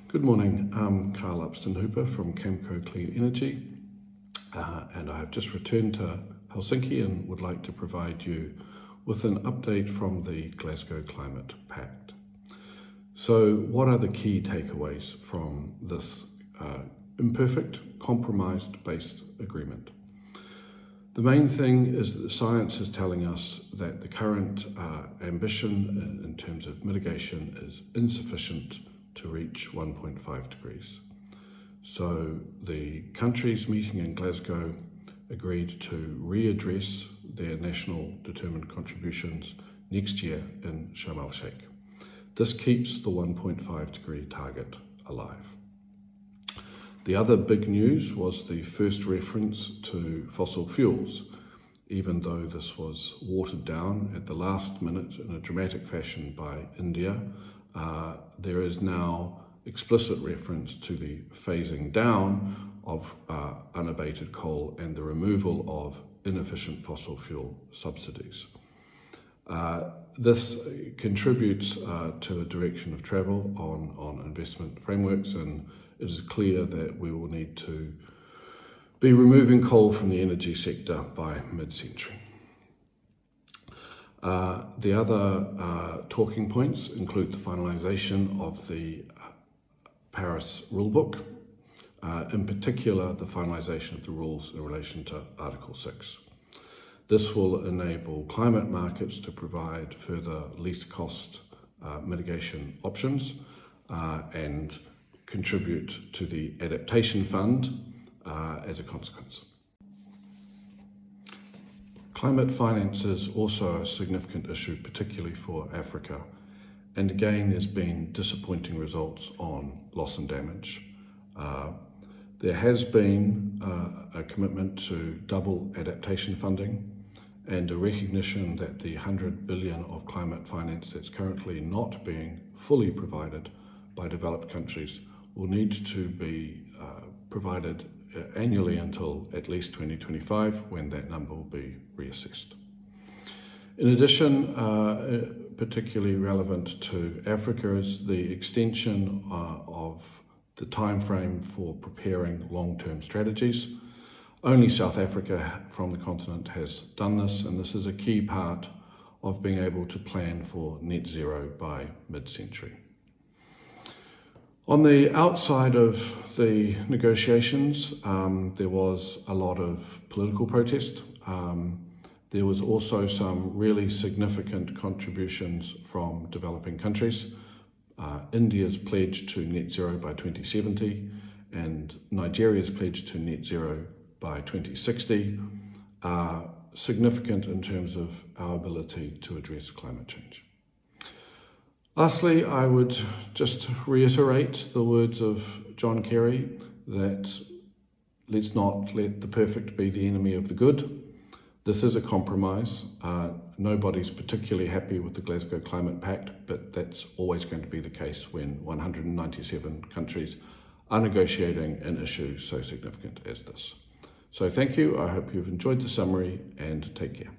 Good morning, I'm Karl Upston-Hooper from Camco Clean Energy, and I have just returned to Helsinki and would like to provide you with an update from the Glasgow Climate Pact. So what are the key takeaways from this imperfect, compromise-based agreement? The main thing is that the science is telling us that the current ambition in terms of mitigation is insufficient to reach 1.5 degrees. So the countries meeting in Glasgow agreed to readdress their national determined contributions next year in Sharm el-Sheikh. This keeps the 1.5 degree target alive. The other big news was the first reference to fossil fuels. Even though this was watered down at the last minute in a dramatic fashion by India, there is now explicit reference to the phasing down of unabated coal and the removal of inefficient fossil fuel subsidies. This contributes to a direction of travel on investment frameworks, and it is clear that we will need to be removing coal from the energy sector by mid-century. The other talking points include the finalisation of the Paris rulebook, in particular the finalisation of the rules in relation to Article 6. This will enable climate markets to provide further least cost mitigation options and contribute to the adaptation fund as a consequence. Climate finance is also a significant issue, particularly for Africa. And again, there's been disappointing results on loss and damage. There has been a commitment to double adaptation funding and a recognition that the 100 billion of climate finance that's currently not being fully provided by developed countries will need to be provided annually until at least 2025, when that number will be reassessed. In addition, particularly relevant to Africa is the extension of the time frame for preparing long-term strategies. Only South Africa from the continent has done this, and this is a key part of being able to plan for net zero by mid-century. On the outside of the negotiations, there was a lot of political protest. There was also some really significant contributions from developing countries. India's pledge to net zero by 2070 and Nigeria's pledge to net zero by 2060 are significant in terms of our ability to address climate change. Lastly, I would just reiterate the words of John Kerry that let's not let the perfect be the enemy of the good. This is a compromise. Nobody's particularly happy with the Glasgow Climate Pact, but that's always going to be the case when 197 countries are negotiating an issue so significant as this. So thank you. I hope you've enjoyed the summary, and take care.